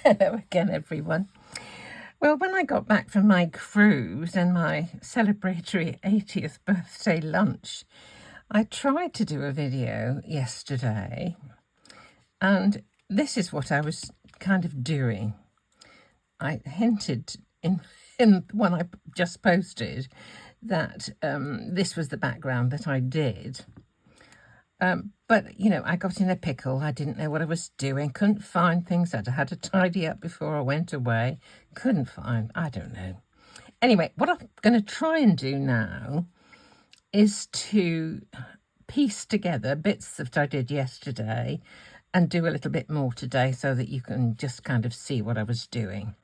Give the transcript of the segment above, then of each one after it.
Hello again, everyone. Well, when I got back from my cruise and my celebratory 80th birthday lunch, I tried to do a video yesterday, and this is what I was kind of doing. I hinted in when I just posted that this was the background that I did. But, you know, I got in a pickle. I didn't know what I was doing. Couldn't find things. I had to tidy up before I went away. Couldn't find, I don't know. Anyway, what I'm going to try and do now is to piece together bits that I did yesterday and do a little bit more today so that you can just kind of see what I was doing.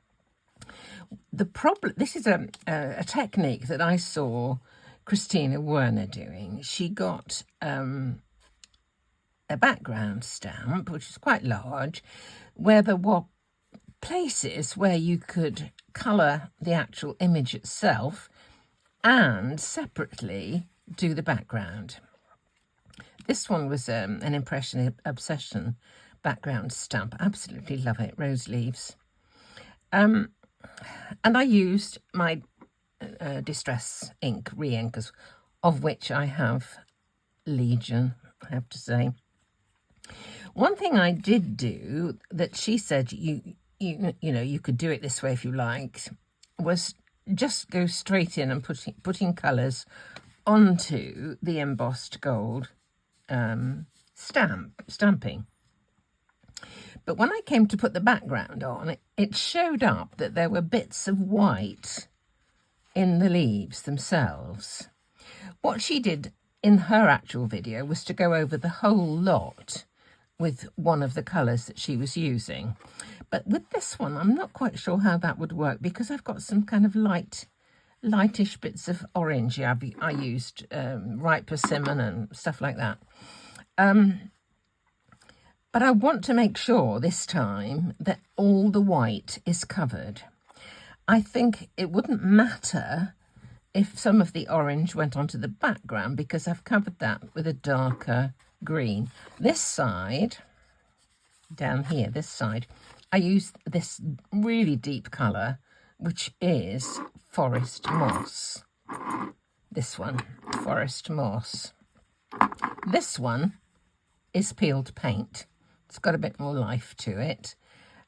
The problem, this is a technique that I saw Christina Werner doing. She got a background stamp, which is quite large, where there were places where you could colour the actual image itself and separately do the background. This one was an Impression Obsession background stamp. Absolutely love it, rose leaves. And I used my Distress ink, Reinkers, of which I have legion, I have to say. One thing I did do that she said you know you could do it this way if you liked was just go straight in and putting colours onto the embossed gold stamping. But when I came to put the background on, it showed up that there were bits of white in the leaves themselves. What she did in her actual video was to go over the whole lot with one of the colours that she was using. But with this one, I'm not quite sure how that would work because I've got some kind of lightish bits of orange. Yeah, I used ripe persimmon and stuff like that. But I want to make sure this time that all the white is covered. I think it wouldn't matter if some of the orange went onto the background because I've covered that with a darker green. This side, down here, this side, I used this really deep colour, which is Forest Moss. This one, Forest Moss. This one is Peeled Paint. It's got a bit more life to it.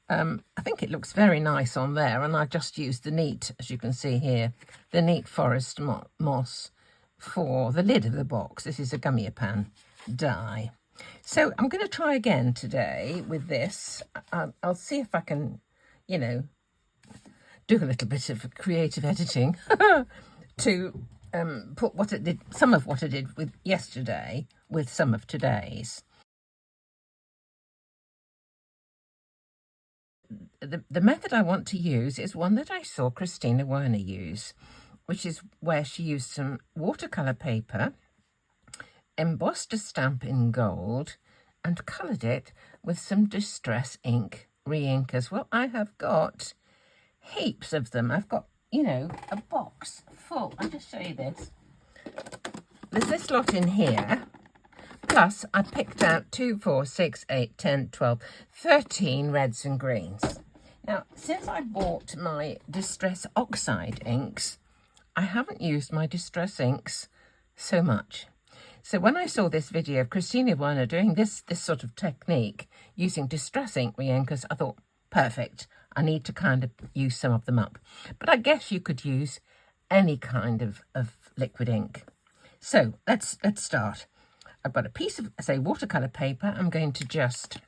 I think it looks very nice on there, and I just used the neat, as you can see here, the neat Forest Moss for the lid of the box. This is a Gummiapan die. So I'm going to try again today with this. I'll see if I can, you know, do a little bit of creative editing to put what it did, some of what I did with yesterday with some of today's. The method I want to use is one that I saw Christina Werner use, which is where she used some watercolour paper, embossed a stamp in gold, and coloured it with some Distress ink, Reinkers. Well, I have got heaps of them. I've got, you know, a box full. I'll just show you this. There's this lot in here. Plus, I picked out 2, 4, 6, 8, 10, 12, 13 reds and greens. Now, since I bought my Distress Oxide inks, I haven't used my Distress inks so much. So when I saw this video of Christina Werner doing this sort of technique using Distress ink Reinkers, I thought, perfect. I need to kind of use some of them up. But I guess you could use any kind of liquid ink. So let's start. I've got a piece of, say, watercolour paper. I'm going to just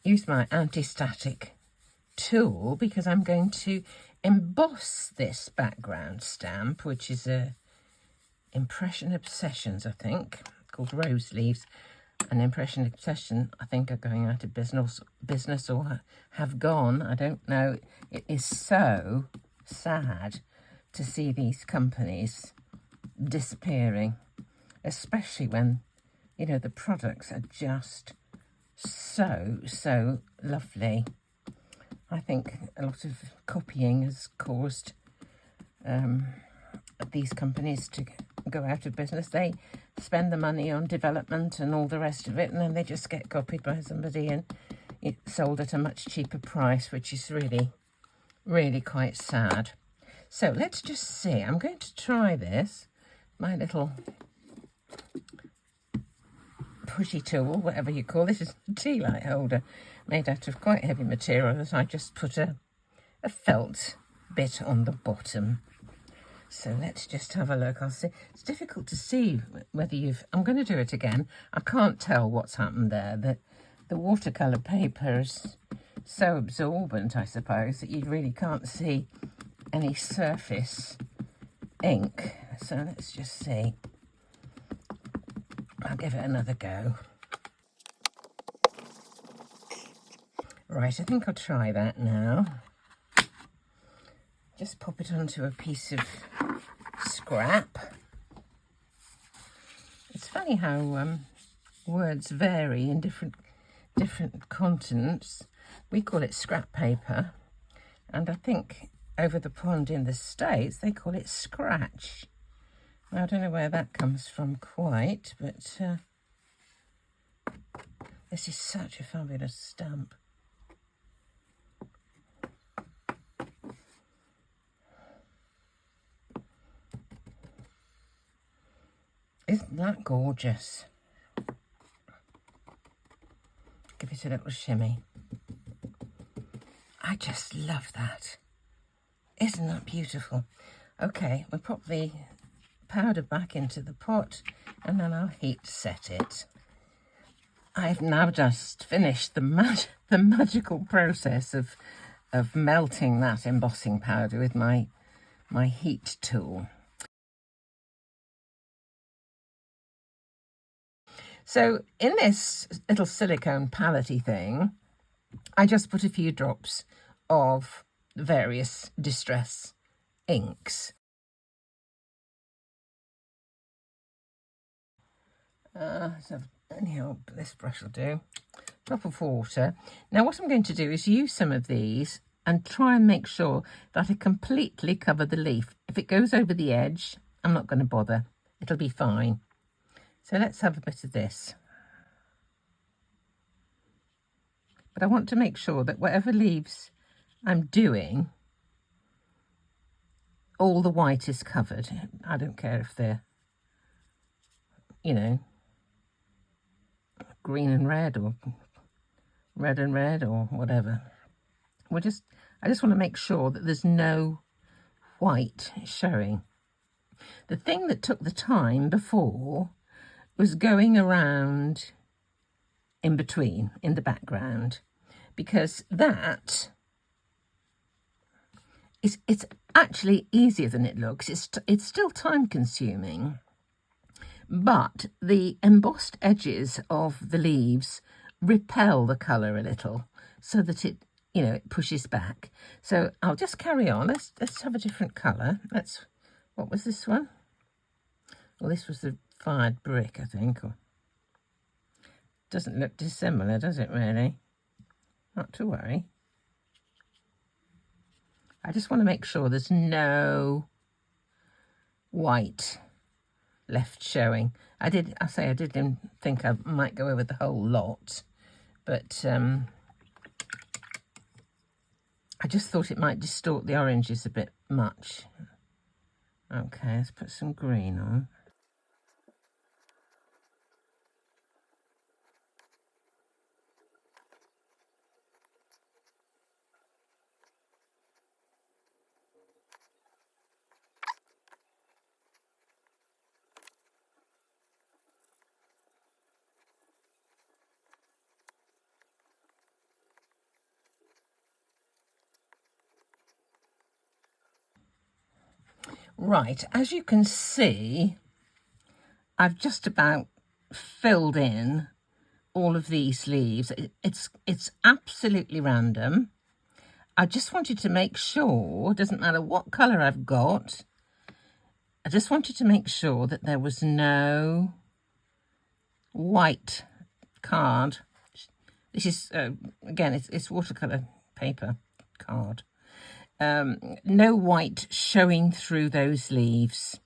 use my anti-static tool because I'm going to emboss this background stamp, which is a Impression Obsessions, I think, called Rose Leaves. An Impression Obsession, I think, are going out of business or have gone. I don't know. It is so sad to see these companies disappearing, especially when, you know, the products are just so lovely. I think a lot of copying has caused these companies to go out of business. They spend the money on development and all the rest of it, and then they just get copied by somebody, and it sold at a much cheaper price, which is really, really quite sad. So let's just see. I'm going to try this. My little pushy tool, whatever you call this, is a tea light holder made out of quite heavy material that I just put a felt bit on the bottom. So let's just have a look. I'll see. It's difficult to see whether you've... I'm going to do it again. I can't tell what's happened there. The watercolour paper is so absorbent, I suppose, that you really can't see any surface ink. So let's just see. I'll give it another go. Right, I think I'll try that now. Just pop it onto a piece of scrap. It's funny how words vary in different continents. We call it scrap paper, and I think over the pond in the States they call it scratch. Now, I don't know where that comes from quite, but this is such a fabulous stamp. Isn't that gorgeous? Give it a little shimmy. I just love that. Isn't that beautiful? Okay, we'll pop the powder back into the pot and then I'll heat set it. I've now just finished the magical process of melting that embossing powder with my heat tool. So in this little silicone palette-y thing, I just put a few drops of various distress inks. So anyhow, this brush will do. Drop of water. Now what I'm going to do is use some of these and try and make sure that I completely cover the leaf. If it goes over the edge, I'm not going to bother. It'll be fine. So let's have a bit of this. But I want to make sure that whatever leaves I'm doing, all the white is covered. I don't care if they're, you know, green and red or red and red or whatever. I just want to make sure that there's no white showing. The thing that took the time before was going around in between, in the background, because that is, it's actually easier than it looks. It's still time consuming, but the embossed edges of the leaves repel the colour a little so that it, you know, it pushes back. So I'll just carry on. Let's have a different colour. What was this one? Well, this was the fired brick, I think. Doesn't look dissimilar, does it really? Not to worry. I just want to make sure there's no white left showing. I didn't think I might go over the whole lot, but I just thought it might distort the oranges a bit much. Okay, let's put some green on. Right, as you can see, I've just about filled in all of these leaves. It's absolutely random. I just wanted to make sure, it doesn't matter what colour I've got, I just wanted to make sure that there was no white card. This is, again, it's watercolour paper card. No white showing through those leaves.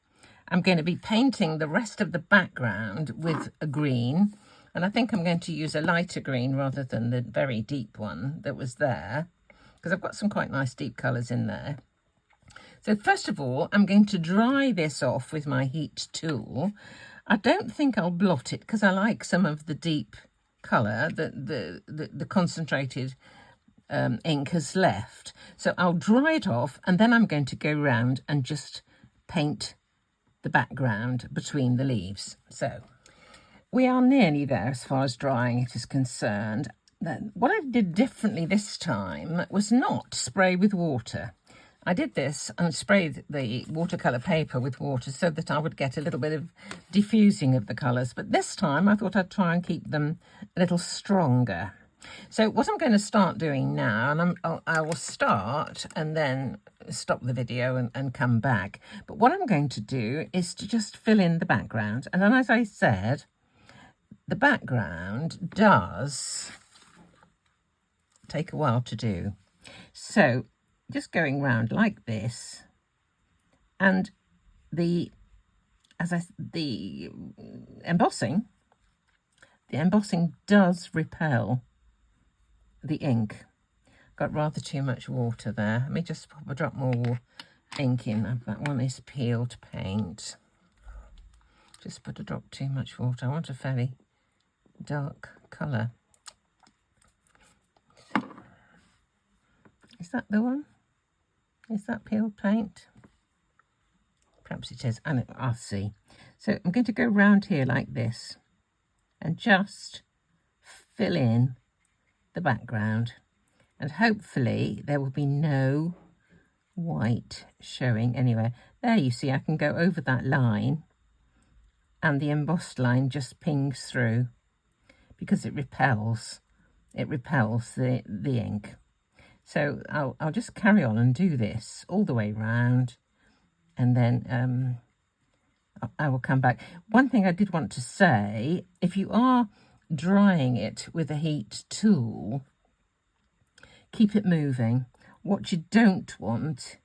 I'm going to be painting the rest of the background with a green, And I think I'm going to use a lighter green rather than the very deep one that was there, because I've got some quite nice deep colours in there. So first of all, I'm going to dry this off with my heat tool. I don't think I'll blot it because I like some of the deep colour that the concentrated ink has left. So I'll dry it off, and then I'm going to go round and just paint the background between the leaves. So we are nearly there as far as drying it is concerned. What I did differently this time was not spray with water. I did this and sprayed the watercolour paper with water so that I would get a little bit of diffusing of the colours. But this time I thought I'd try and keep them a little stronger. So what I'm going to start doing now, and I will start and then stop the video and come back. But what I'm going to do is to just fill in the background. And then, as I said, the background does take a while to do. So just going round like this, and the embossing does repel the ink. Got rather too much water there. Let me just pop a drop more ink in. That one is peeled paint. Just put a drop too much water. I want a fairly dark colour. Is that the one? Is that peeled paint? Perhaps it is. And I'll see. So I'm going to go round here like this and just fill in the background, and hopefully there will be no white showing anywhere. There, you see, I can go over that line and the embossed line just pings through because it repels the ink. So I'll just carry on and do this all the way round, and then I will come back. One thing I did want to say, if you are drying it with a heat tool, keep it moving. What you don't want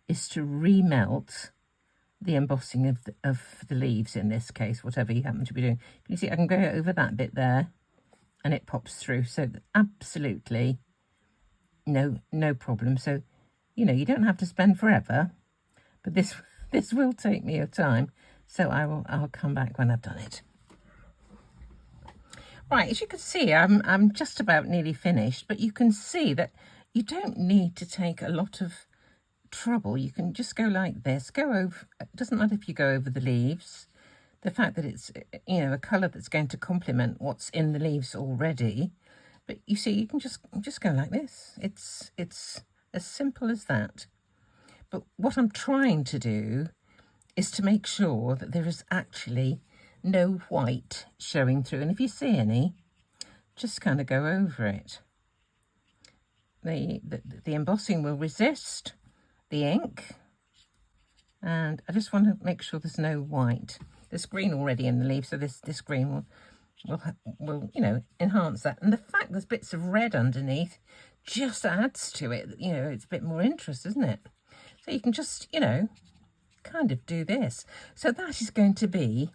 is to remelt the embossing of the leaves, in this case, whatever you happen to be doing. You see, I can go over that bit there and it pops through. So absolutely no problem. So, you know, you don't have to spend forever, but this will take me a time. So I'll come back when I've done it. Right, as you can see, I'm just about nearly finished, but you can see that you don't need to take a lot of trouble. You can just go like this, go over, it doesn't matter if you go over the leaves. The fact that it's, you know, a colour that's going to complement what's in the leaves already. But you see, you can just go like this. It's as simple as that. But what I'm trying to do is to make sure that there is actually no white showing through, and if you see any, just kind of go over it. The embossing will resist the ink, and I just want to make sure there's no white. There's green already in the leaf, so this green will you know, enhance that. And the fact there's bits of red underneath just adds to it. You know, it's a bit more interest, isn't it? So you can just, you know, kind of do this. So that is going to be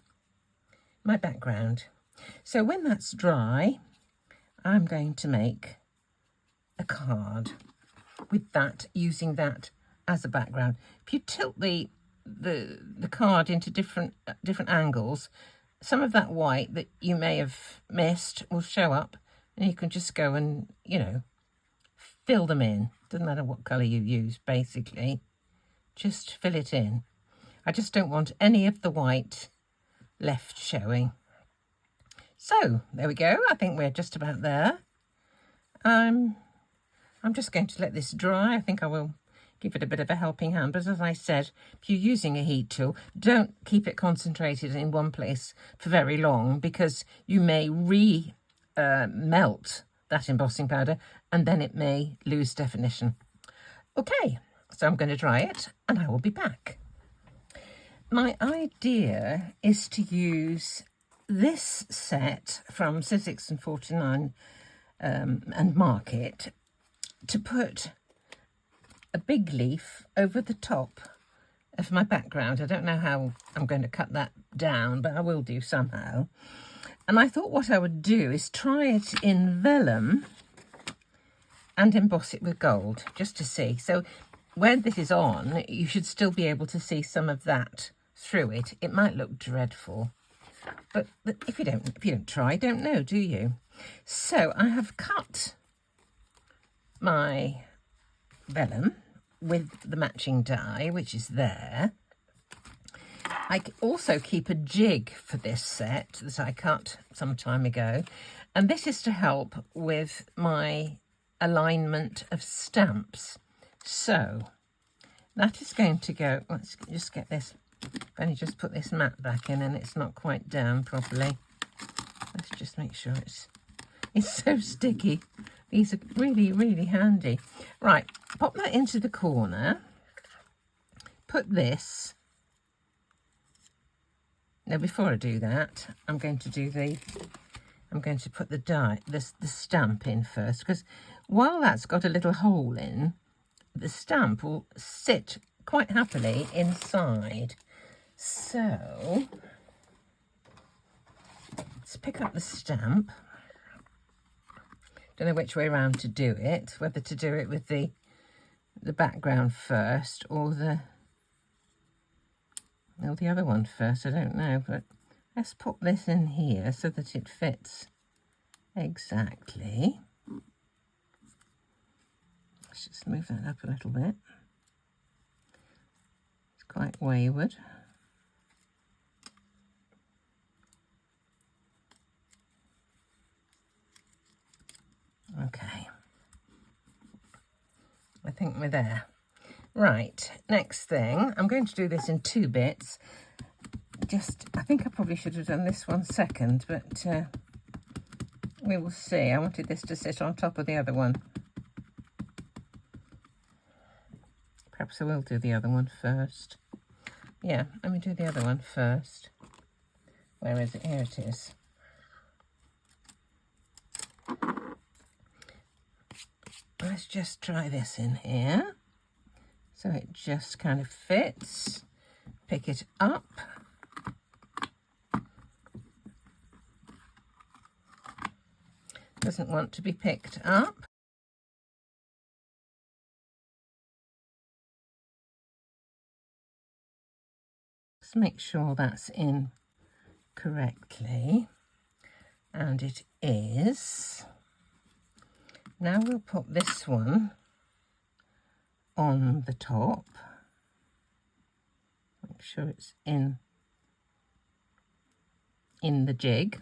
my background. So when that's dry, I'm going to make a card with that, using that as a background. If you tilt the card into different angles, some of that white that you may have missed will show up, and you can just go and, you know, fill them in. Doesn't matter what colour you use, basically. Just fill it in. I just don't want any of the white left showing. So there we go. I think we're just about there. I'm just going to let this dry. I think I will give it a bit of a helping hand. But as I said, if you're using a heat tool, don't keep it concentrated in one place for very long, because you may melt that embossing powder and then it may lose definition. Okay, so I'm going to dry it and I will be back. My idea is to use this set from Sizzix and 49 and Market to put a big leaf over the top of my background. I don't know how I'm going to cut that down, but I will do somehow. And I thought what I would do is try it in vellum and emboss it with gold, just to see. So when this is on, you should still be able to see some of that through it. It might look dreadful, but if you don't try, don't know, do you? So I have cut my vellum with the matching die, which is there. I also keep a jig for this set that I cut some time ago, and this is to help with my alignment of stamps. So that is going to go, let's just get this, I've only just put this mat back in and it's not quite down properly. Let's just make sure it's so sticky. These are really, really handy. Right, pop that into the corner. Put this. Now, before I do that, I'm going to put the die, the stamp in first, because while that's got a little hole in, the stamp will sit quite happily inside. So let's pick up the stamp. Don't know which way around to do it, whether to do it with the background first or the other one first, I don't know, but let's put this in here so that it fits exactly. Let's just move that up a little bit. It's quite wayward. Okay, I think we're there. Right, next thing, I'm going to do this in 2 bits. I think I probably should have done this one second, but we will see. I wanted this to sit on top of the other one. Perhaps I will do the other one first. Yeah, let me do the other one first. Where is it? Here it is. Let's just try this in here. So it just kind of fits. Pick it up. Doesn't want to be picked up. Let's make sure that's in correctly. And it is. Now we'll put this one on the top. Make sure it's in the jig.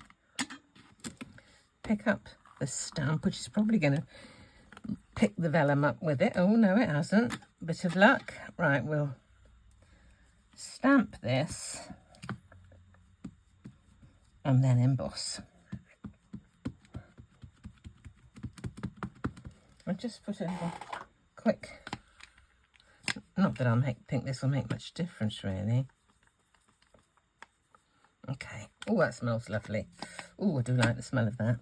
Pick up the stamp, which is probably going to pick the vellum up with it. Oh no, it hasn't. Bit of luck. Right, we'll stamp this and then emboss. I'll just put a little quick, not that I think this will make much difference really. Okay. Oh, that smells lovely. Oh, I do like the smell of that.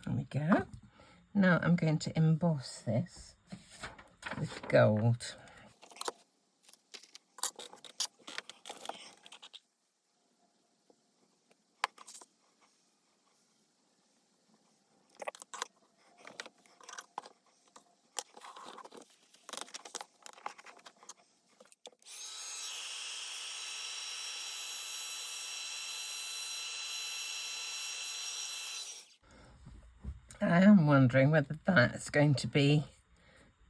There we go. Now I'm going to emboss this with gold. I am wondering whether that's going to be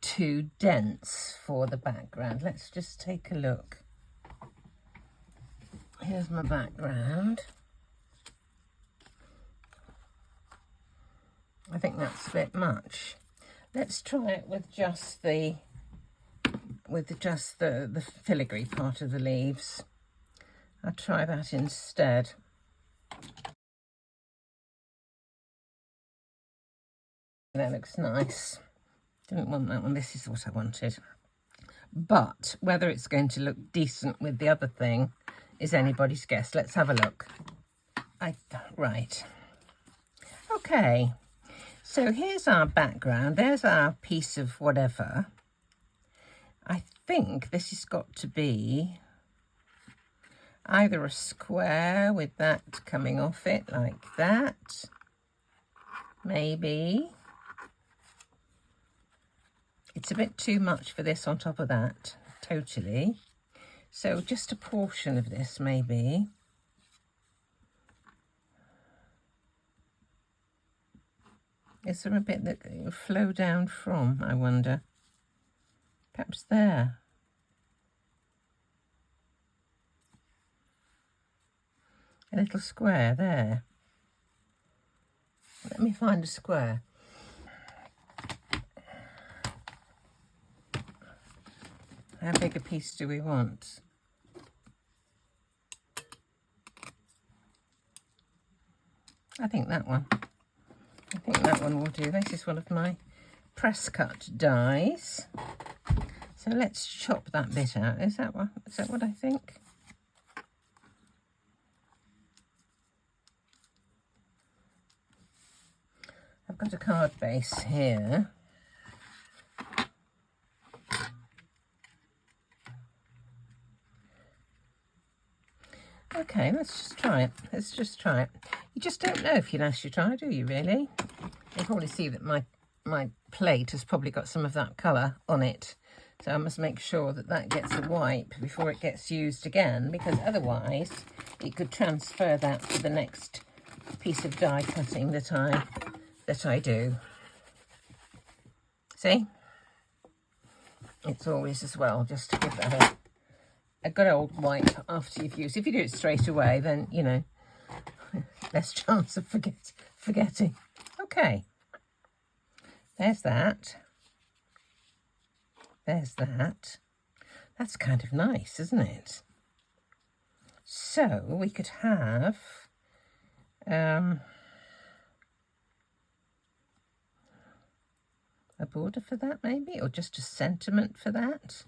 too dense for the background. Let's just take a look. Here's my background. I think that's a bit much. Let's try it with just the filigree part of the leaves. I'll try that instead. That looks nice. Didn't want that one. This is what I wanted. but whether it's going to look decent with the other thing is anybody's guess. Let's have a look. Right. Okay, so here's our background. There's our piece of whatever. I think this has got to be either a square with that coming off it like that, maybe. It's a bit too much for this on top of that, totally. So just a portion of this, maybe. Is there a bit that will flow down from, I wonder? Perhaps there. A little square there. Let me find a square. How big a piece do we want? I think that one. I think that one will do. This is one of my Presscut dies. So let's chop that bit out. Is that what I think? I've got a card base here. Okay, let's just try it. Let's just try it. You just don't know if you actually try, do you, really? You probably see that my plate has probably got some of that colour on it. So I must make sure that that gets a wipe before it gets used again, because otherwise it could transfer that to the next piece of die cutting that I do. See? It's always as well just to give that a good old wipe after you've used. If you do it straight away, then, you know, less chance of forgetting. Okay. There's that. There's that. That's kind of nice, isn't it? So we could have a border for that, maybe, or just a sentiment for that.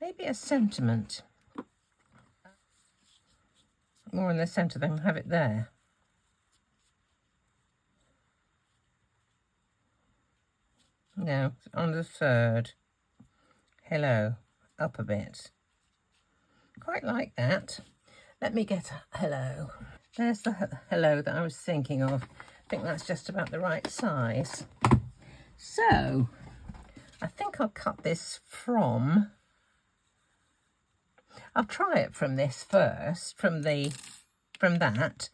Maybe a sentiment. More in the centre than have it there. No, on the third. Hello, up a bit. Quite like that. Let me get a hello. There's the hello that I was thinking of. I think that's just about the right size. So, I think I'll cut this from... I'll try it from this first, from that,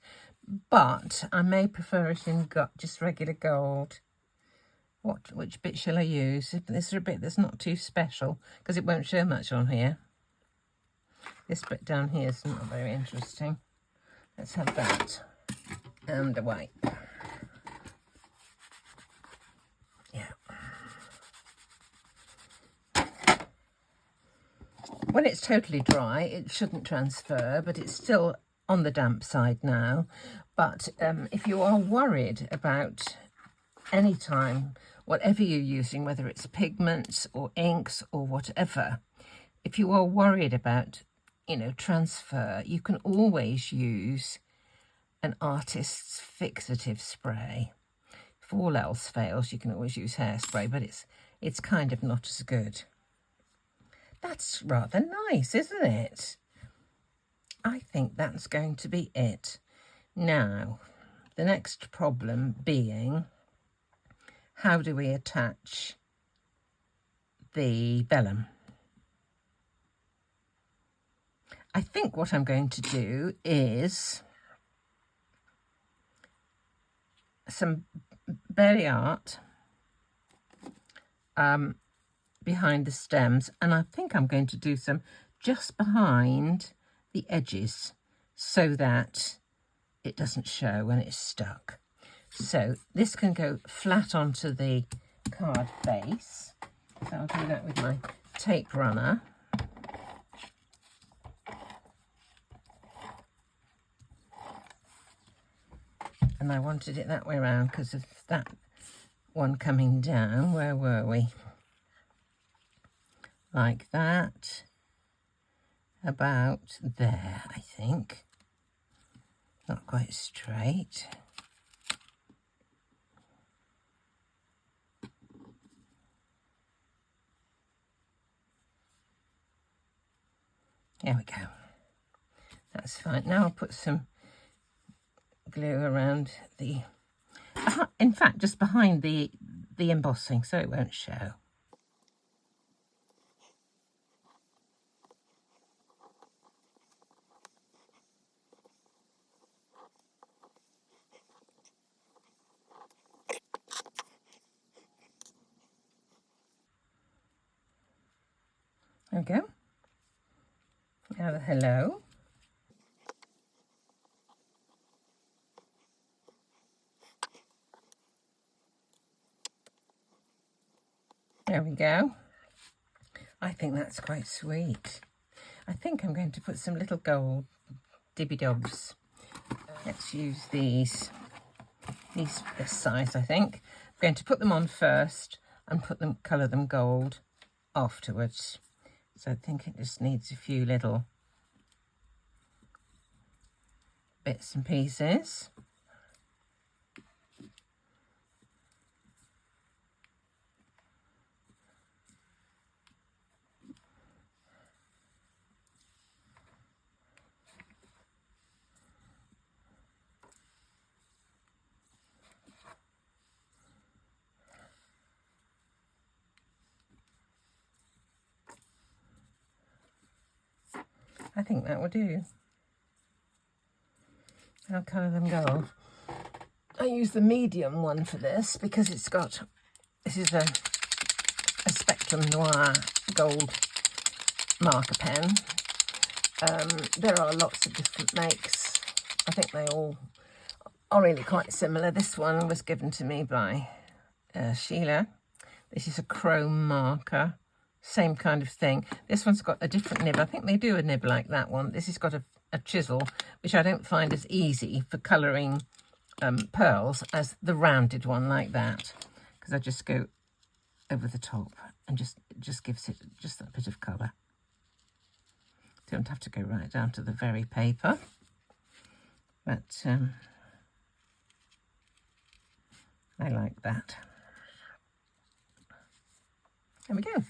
but I may prefer it in just regular gold. Which bit shall I use? This is a bit that's not too special, because it won't show much on here. This bit down here is not very interesting. Let's have that. And a wipe. Yeah. When it's totally dry, it shouldn't transfer, but it's still on the damp side now. But if you are worried about any time, whatever you're using, whether it's pigments or inks or whatever, if you are worried about, you know, transfer, you can always use an artist's fixative spray. If all else fails, you can always use hairspray, but it's kind of not as good. That's rather nice, isn't it? I think that's going to be it. Now, the next problem being, how do we attach the vellum? I think what I'm going to do is some berry art behind the stems, and I think I'm going to do some just behind the edges so that it doesn't show when it's stuck. So this can go flat onto the card base. So I'll do that with my tape runner. And I wanted it that way around because of that one coming down. Where were we? like that, about there, I think. Not quite straight. There we go. That's fine. Now I'll put some glue around the, in fact, just behind the embossing, so it won't show. There we go. Now the hello. There we go. I think that's quite sweet. I think I'm going to put some little gold dibby-dobs. Let's use these this size, I think. I'm going to put them on first and colour them gold afterwards. So I think it just needs a few little bits and pieces. I think that will do. I'll colour them gold. I use the medium one for this because it's got, this is a Spectrum Noir gold marker pen. There are lots of different makes. I think they all are really quite similar. This one was given to me by Sheila. This is a chrome marker. Same kind of thing. This one's got a different nib. I think they do a nib like that one. This has got a chisel, which I don't find as easy for colouring pearls as the rounded one like that, because I just go over the top and just gives it just that bit of colour. Don't have to go right down to the very paper, but I like that. There we go.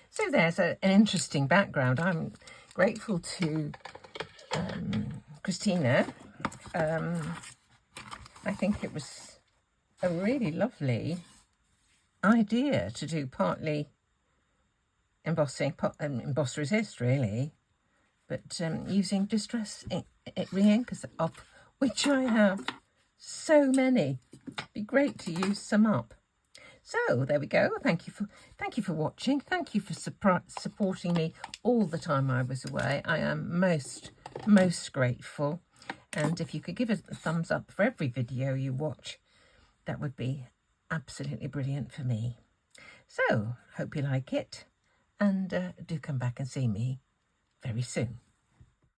So there's an interesting background. I'm grateful to Christina. I think it was a really lovely idea to do partly embossing, emboss resist really, but using distress Reinkers, of which I have so many. It'd be great to use some up. So there we go. Thank you for watching. Thank you for supporting me all the time I was away. I am most grateful. And if you could give us a thumbs up for every video you watch, that would be absolutely brilliant for me. So hope you like it, and do come back and see me very soon.